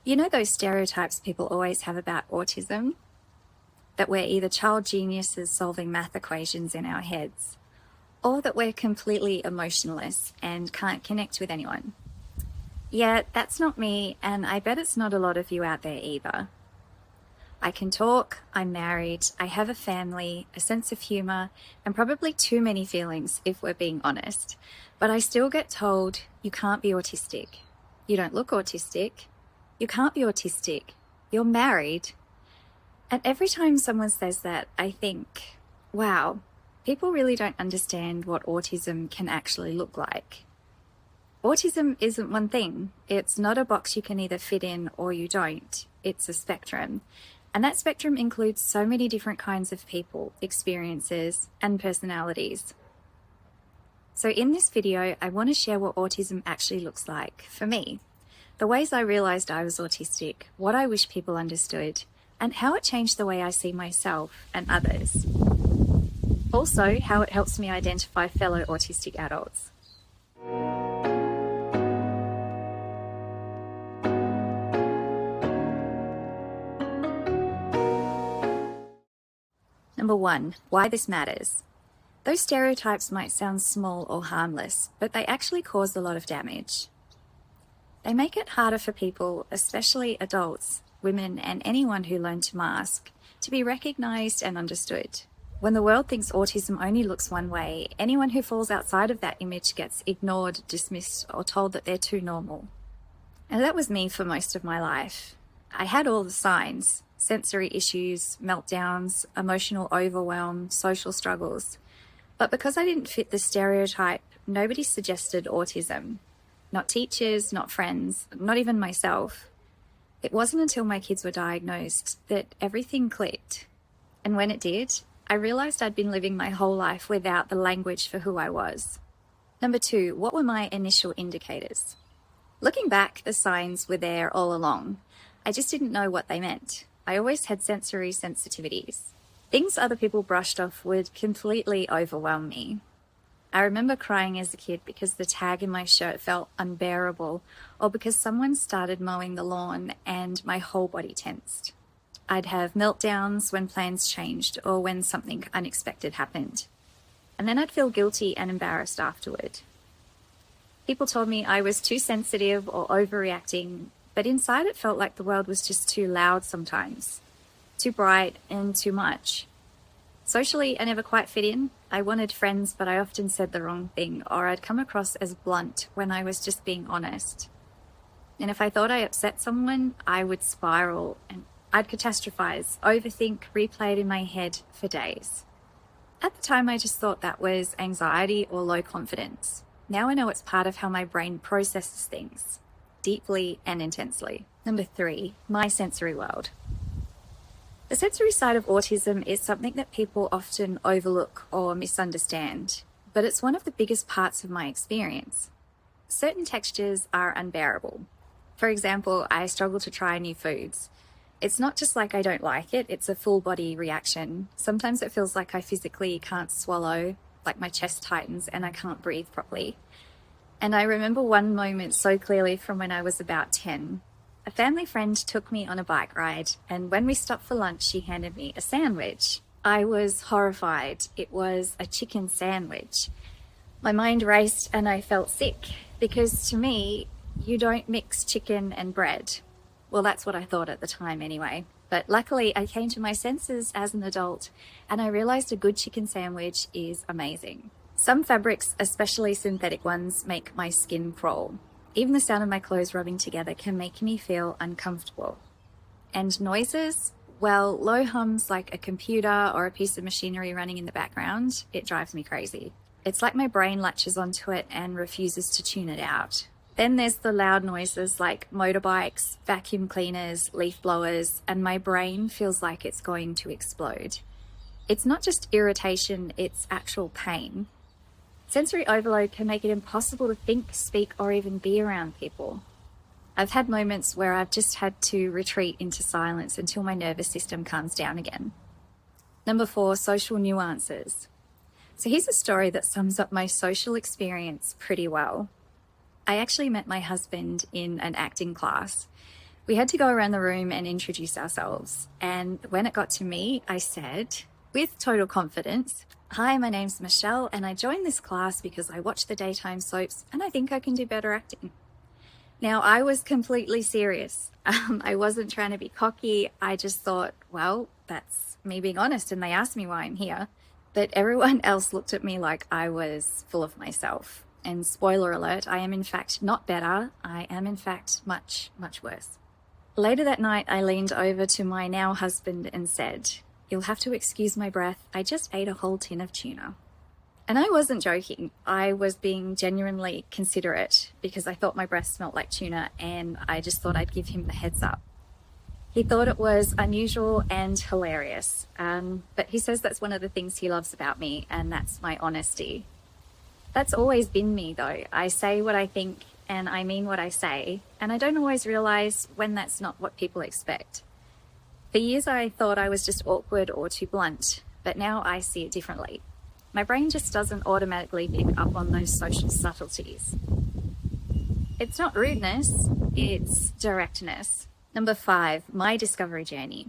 You know those stereotypes people always have about autism? That we're either child geniuses solving math equations in our heads, or that we're completely emotionless and can't connect with anyone. Yeah, that's not me, and I bet it's not a lot of you out there either. I can talk, I'm married, I have a family, a sense of humour, and probably too many feelings if we're being honest. But I still get told, you can't be autistic. You don't look autistic. You can't be autistic. You're married. And every time someone says that, I think, wow, people really don't understand what autism can actually look like. Autism isn't one thing. It's not a box you can either fit in or you don't. It's a spectrum. And that spectrum includes so many different kinds of people, experiences, and personalities. So in this video, I want to share what autism actually looks like for me, the ways I realized I was autistic, what I wish people understood, and how it changed the way I see myself and others. Also, how it helps me identify fellow autistic adults. Number 1, why this matters. Those stereotypes might sound small or harmless, but they actually cause a lot of damage. They make it harder for people, especially adults, women, and anyone who learned to mask, to be recognised and understood. When the world thinks autism only looks one way, anyone who falls outside of that image gets ignored, dismissed, or told that they're too normal. And that was me for most of my life. I had all the signs: sensory issues, meltdowns, emotional overwhelm, social struggles. But because I didn't fit the stereotype, nobody suggested autism. Not teachers, not friends, not even myself. It wasn't until my kids were diagnosed that everything clicked. And when it did, I realised I'd been living my whole life without the language for who I was. Number 2, what were my initial indicators? Looking back, the signs were there all along. I just didn't know what they meant. I always had sensory sensitivities. Things other people brushed off would completely overwhelm me. I remember crying as a kid because the tag in my shirt felt unbearable, or because someone started mowing the lawn and my whole body tensed. I'd have meltdowns when plans changed or when something unexpected happened. And then I'd feel guilty and embarrassed afterward. People told me I was too sensitive or overreacting, but inside it felt like the world was just too loud sometimes, too bright and too much. Socially, I never quite fit in. I wanted friends, but I often said the wrong thing, or I'd come across as blunt when I was just being honest. And if I thought I upset someone, I would spiral and I'd catastrophize, overthink, replay it in my head for days. At the time, I just thought that was anxiety or low confidence. Now I know it's part of how my brain processes things, deeply and intensely. Number 3, my sensory world. The sensory side of autism is something that people often overlook or misunderstand, but it's one of the biggest parts of my experience. Certain textures are unbearable. For example, I struggle to try new foods. It's not just like I don't like it, it's a full body reaction. Sometimes it feels like I physically can't swallow, like my chest tightens and I can't breathe properly. And I remember one moment so clearly from when I was about 10. A family friend took me on a bike ride, and when we stopped for lunch, she handed me a sandwich. I was horrified. It was a chicken sandwich. My mind raced and I felt sick, because to me, you don't mix chicken and bread. Well, that's what I thought at the time anyway. But luckily, I came to my senses as an adult, and I realized a good chicken sandwich is amazing. Some fabrics, especially synthetic ones, make my skin crawl. Even the sound of my clothes rubbing together can make me feel uncomfortable. And noises? Well, low hums like a computer or a piece of machinery running in the background, it drives me crazy. It's like my brain latches onto it and refuses to tune it out. Then there's the loud noises like motorbikes, vacuum cleaners, leaf blowers, and my brain feels like it's going to explode. It's not just irritation, it's actual pain. Sensory overload can make it impossible to think, speak, or even be around people. I've had moments where I've just had to retreat into silence until my nervous system calms down again. Number 4, social nuances. So here's a story that sums up my social experience pretty well. I actually met my husband in an acting class. We had to go around the room and introduce ourselves. And when it got to me, I said, with total confidence, "Hi, my name's Michelle, and I joined this class because I watch the daytime soaps and I think I can do better acting." Now, I was completely serious. I wasn't trying to be cocky. I just thought, well, that's me being honest, and they asked me why I'm here. But everyone else looked at me like I was full of myself. And spoiler alert, I am in fact not better. I am in fact much, much worse. Later that night, I leaned over to my now husband and said, "You'll have to excuse my breath. I just ate a whole tin of tuna." And I wasn't joking. I was being genuinely considerate because I thought my breath smelled like tuna, and I just thought I'd give him the heads up. He thought it was unusual and hilarious, but he says that's one of the things he loves about me, and that's my honesty. That's always been me, though. I say what I think and I mean what I say, and I don't always realize when that's not what people expect. For years, I thought I was just awkward or too blunt, but now I see it differently. My brain just doesn't automatically pick up on those social subtleties. It's not rudeness, it's directness. Number 5, my discovery journey.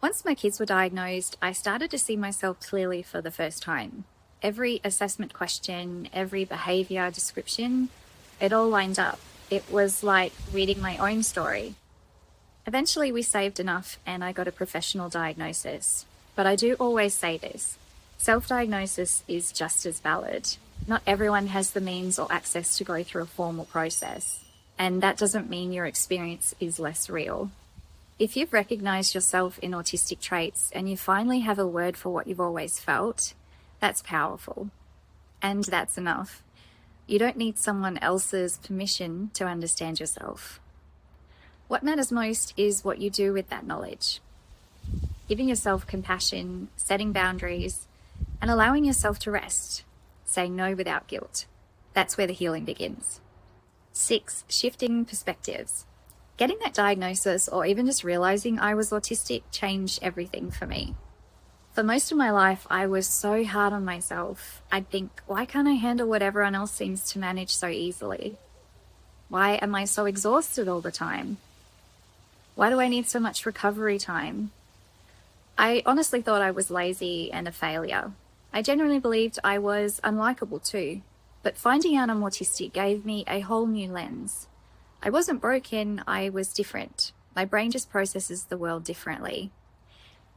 Once my kids were diagnosed, I started to see myself clearly for the first time. Every assessment question, every behaviour description, it all lined up. It was like reading my own story. Eventually we saved enough and I got a professional diagnosis. But I do always say this. Self-diagnosis is just as valid. Not everyone has the means or access to go through a formal process, and that doesn't mean your experience is less real. If you've recognized yourself in autistic traits and you finally have a word for what you've always felt, that's powerful. And that's enough. You don't need someone else's permission to understand yourself. What matters most is what you do with that knowledge. Giving yourself compassion, setting boundaries, and allowing yourself to rest, saying no without guilt. That's where the healing begins. 6, shifting perspectives. Getting that diagnosis, or even just realizing I was autistic, changed everything for me. For most of my life, I was so hard on myself. I'd think, why can't I handle what everyone else seems to manage so easily? Why am I so exhausted all the time? Why do I need so much recovery time? I honestly thought I was lazy and a failure. I genuinely believed I was unlikable too, but finding out I'm autistic gave me a whole new lens. I wasn't broken, I was different. My brain just processes the world differently.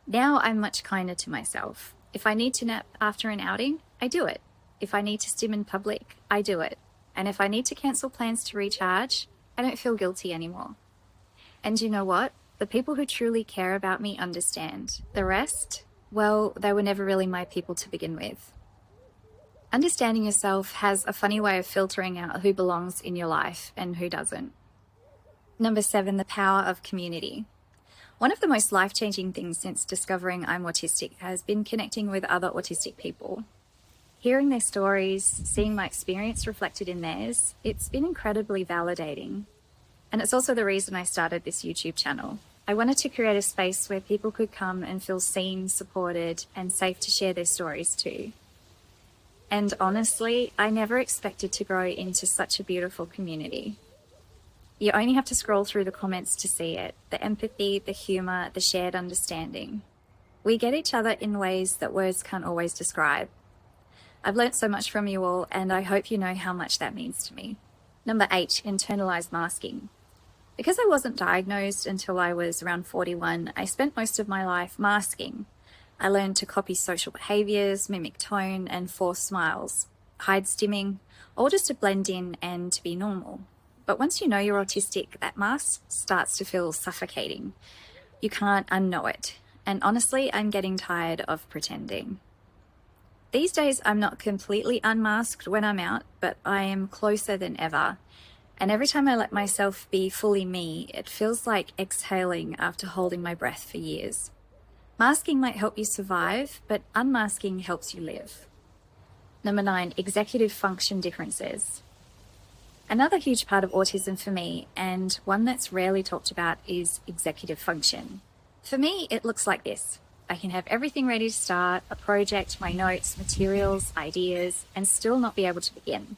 Now I'm much kinder to myself. If I need to nap after an outing, I do it. If I need to stim in public, I do it. And if I need to cancel plans to recharge, I don't feel guilty anymore. And you know what? The people who truly care about me understand. The rest, well, they were never really my people to begin with. Understanding yourself has a funny way of filtering out who belongs in your life and who doesn't. Number 7, the power of community. One of the most life-changing things since discovering I'm autistic has been connecting with other autistic people. Hearing their stories, seeing my experience reflected in theirs, it's been incredibly validating. And it's also the reason I started this YouTube channel. I wanted to create a space where people could come and feel seen, supported, and safe to share their stories too. And honestly, I never expected to grow into such a beautiful community. You only have to scroll through the comments to see it. The empathy, the humour, the shared understanding. We get each other in ways that words can't always describe. I've learnt so much from you all, and I hope you know how much that means to me. Number 8, internalised masking. Because I wasn't diagnosed until I was around 41, I spent most of my life masking. I learned to copy social behaviours, mimic tone, and force smiles, hide stimming, all just to blend in and to be normal. But once you know you're autistic, that mask starts to feel suffocating. You can't unknow it. And honestly, I'm getting tired of pretending. These days, I'm not completely unmasked when I'm out, but I am closer than ever. And every time I let myself be fully me, it feels like exhaling after holding my breath for years. Masking might help you survive, but unmasking helps you live. Number 9, executive function differences. Another huge part of autism for me, and one that's rarely talked about, is executive function. For me, it looks like this. I can have everything ready to start, a project, my notes, materials, ideas, and still not be able to begin.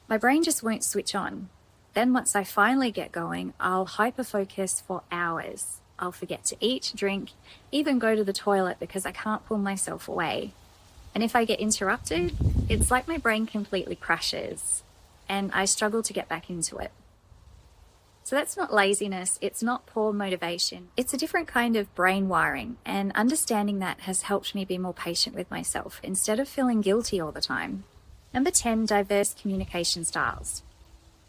My brain just won't switch on. Then once I finally get going, I'll hyper-focus for hours. I'll forget to eat, drink, even go to the toilet because I can't pull myself away. And if I get interrupted, it's like my brain completely crashes and I struggle to get back into it. So that's not laziness, it's not poor motivation. It's a different kind of brain wiring, and understanding that has helped me be more patient with myself instead of feeling guilty all the time. Number 10, diverse communication styles.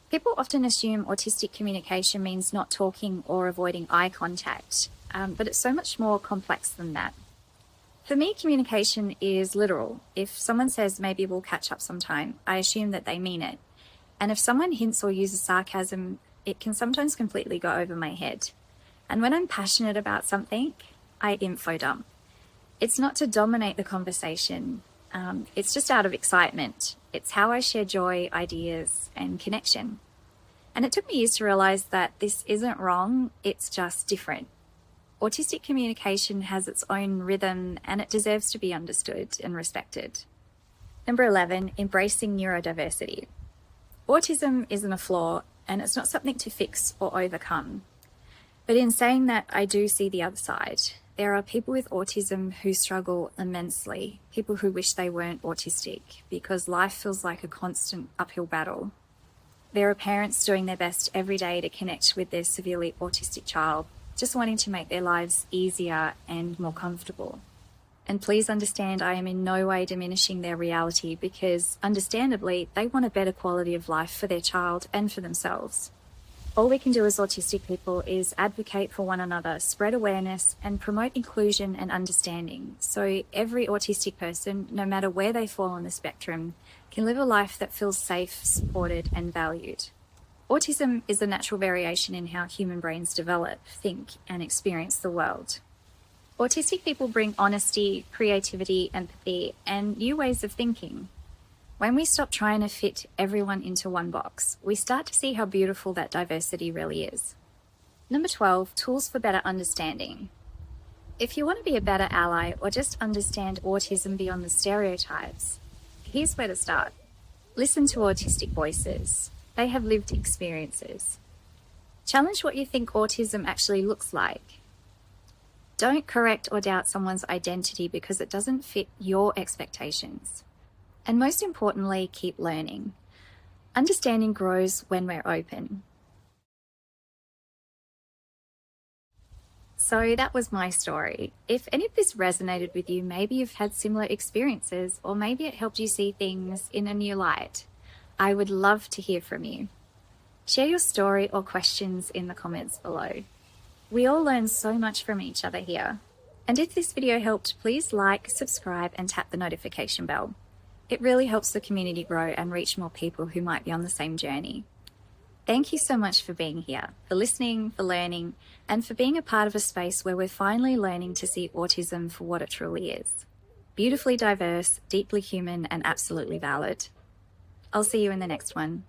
People often assume autistic communication means not talking or avoiding eye contact, but it's so much more complex than that. For me, communication is literal. If someone says maybe we'll catch up sometime, I assume that they mean it. And if someone hints or uses sarcasm, it can sometimes completely go over my head. And when I'm passionate about something, I info dump. It's not to dominate the conversation. It's just out of excitement. It's how I share joy, ideas, and connection. And it took me years to realize that this isn't wrong, it's just different. Autistic communication has its own rhythm and it deserves to be understood and respected. Number 11, embracing neurodiversity. Autism isn't a flaw and it's not something to fix or overcome. But in saying that, I do see the other side. There are people with autism who struggle immensely, people who wish they weren't autistic because life feels like a constant uphill battle. There are parents doing their best every day to connect with their severely autistic child, just wanting to make their lives easier and more comfortable. And please understand, I am in no way diminishing their reality because, understandably, they want a better quality of life for their child and for themselves. All we can do as autistic people is advocate for one another, spread awareness, and promote inclusion and understanding. So every autistic person, no matter where they fall on the spectrum, can live a life that feels safe, supported, and valued. Autism is a natural variation in how human brains develop, think, and experience the world. Autistic people bring honesty, creativity, empathy, and new ways of thinking. When we stop trying to fit everyone into one box, we start to see how beautiful that diversity really is. Number 12, tools for better understanding. If you want to be a better ally or just understand autism beyond the stereotypes, here's where to start. Listen to autistic voices. They have lived experiences. Challenge what you think autism actually looks like. Don't correct or doubt someone's identity because it doesn't fit your expectations. And most importantly, keep learning. Understanding grows when we're open. So that was my story. If any of this resonated with you, maybe you've had similar experiences, or maybe it helped you see things in a new light. I would love to hear from you. Share your story or questions in the comments below. We all learn so much from each other here. And if this video helped, please like, subscribe, and tap the notification bell. It really helps the community grow and reach more people who might be on the same journey. Thank you so much for being here, for listening, for learning, and for being a part of a space where we're finally learning to see autism for what it truly is. Beautifully diverse, deeply human, and absolutely valid. I'll see you in the next one.